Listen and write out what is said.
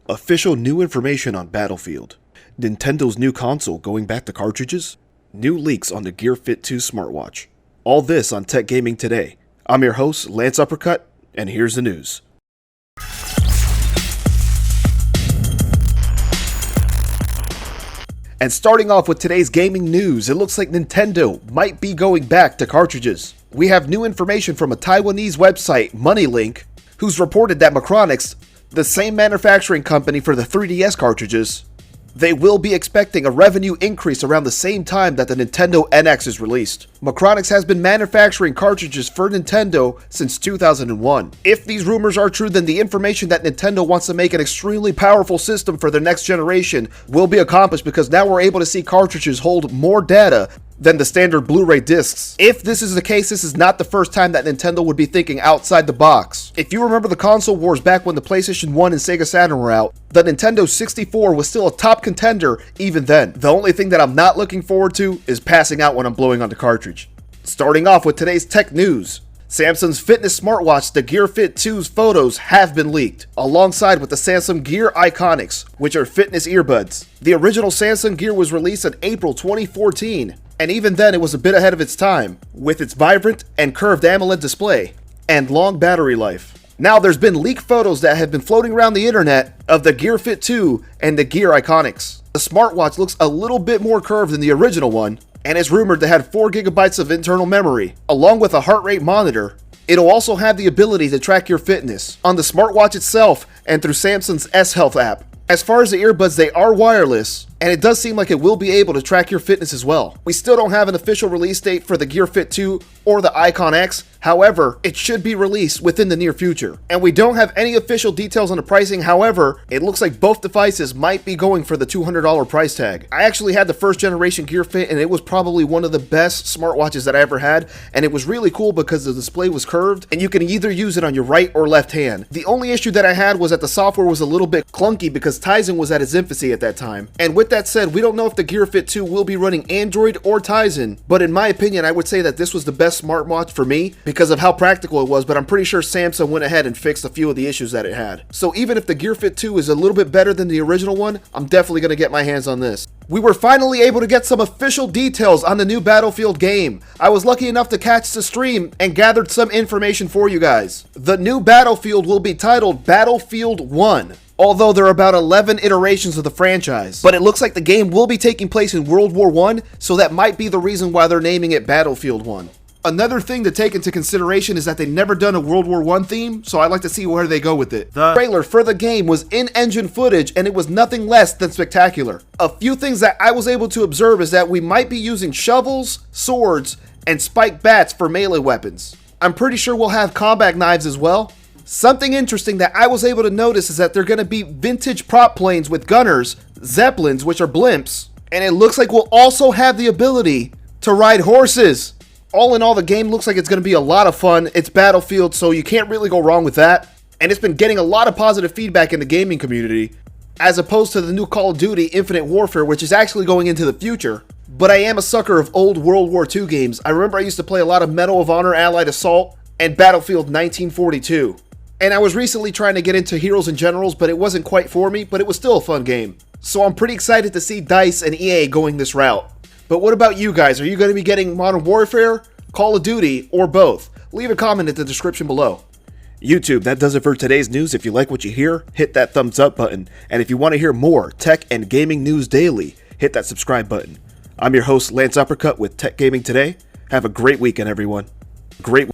Official new information on Battlefield. Nintendo's new console going back to cartridges. New leaks on the Gearfit 2 smartwatch. All this on Tech Gaming Today. I'm your host, Lance Uppercut, and here's the news. And starting off with today's gaming news, it looks like Nintendo might be going back to cartridges. We have new information from a Taiwanese website, MoneyLink, who's reported that Macronix, the same manufacturing company for the 3DS cartridges, they will be expecting a revenue increase around the same time that the Nintendo NX is released. Macronix has been manufacturing cartridges for Nintendo since 2001. If these rumors are true, then the information that Nintendo wants to make an extremely powerful system for their next generation will be accomplished, because now we're able to see cartridges hold more data than the standard Blu-ray discs. If this is the case, this is not the first time that Nintendo would be thinking outside the box. If you remember the console wars back when the PlayStation 1 and Sega Saturn were out, the Nintendo 64 was still a top contender even then. The only thing that I'm not looking forward to is passing out when I'm blowing on the cartridge. Starting off with today's tech news. Samsung's fitness smartwatch, the Gearfit 2's photos have been leaked, alongside with the Samsung Gear Iconics, which are fitness earbuds. The original Samsung Gear was released in April 2014, and even then it was a bit ahead of its time, with its vibrant and curved AMOLED display, and long battery life. Now there's been leaked photos that have been floating around the internet of the Gearfit 2 and the Gear Iconics. The smartwatch looks a little bit more curved than the original one, and is rumored to have 4 GB of internal memory, along with a heart rate monitor. It'll also have the ability to track your fitness on the smartwatch itself and through Samsung's S Health app. As far as the earbuds, they are wireless, and it does seem like it will be able to track your fitness as well. We still don't have an official release date for the Gearfit 2 or the Icon X. However, it should be released within the near future. And we don't have any official details on the pricing. However, it looks like both devices might be going for the $200 price tag. I actually had the first generation Gearfit, and it was probably one of the best smartwatches that I ever had. And it was really cool because the display was curved, and you can either use it on your right or left hand. The only issue that I had was that the software was a little bit clunky because Tizen was at its infancy at that time. And with that said, we don't know if the Gearfit 2 will be running Android or Tizen, but in my opinion, I would say that this was the best smartwatch for me because of how practical it was, but I'm pretty sure Samsung went ahead and fixed a few of the issues that it had. So even if the Gearfit 2 is a little bit better than the original one, I'm definitely going to get my hands on this. We were finally able to get some official details on the new Battlefield game. I was lucky enough to catch the stream and gathered some information for you guys. The new Battlefield will be titled Battlefield 1. Although there are about 11 iterations of the franchise. But it looks like the game will be taking place in World War I, so that might be the reason why they're naming it Battlefield 1. Another thing to take into consideration is that they've never done a World War I theme, so I'd like to see where they go with it. The trailer for the game was in-engine footage, and it was nothing less than spectacular. A few things that I was able to observe is that we might be using shovels, swords, and spiked bats for melee weapons. I'm pretty sure we'll have combat knives as well. Something interesting that I was able to notice is that they're going to be vintage prop planes with gunners, zeppelins, which are blimps, and it looks like we'll also have the ability to ride horses. All in all, the game looks like it's going to be a lot of fun. It's Battlefield, so you can't really go wrong with that. And it's been getting a lot of positive feedback in the gaming community, as opposed to the new Call of Duty Infinite Warfare, which is actually going into the future. But I am a sucker of old World War II games. I remember I used to play a lot of Medal of Honor Allied Assault and Battlefield 1942. And I was recently trying to get into Heroes and Generals, but it wasn't quite for me, but it was still a fun game. So I'm pretty excited to see DICE and EA going this route. But what about you guys? Are you going to be getting Modern Warfare, Call of Duty, or both? Leave a comment in the description below. YouTube, that does it for today's news. If you like what you hear, hit that thumbs up button. And if you want to hear more tech and gaming news daily, hit that subscribe button. I'm your host, Lance Uppercut with Tech Gaming Today. Have a great weekend, everyone. Great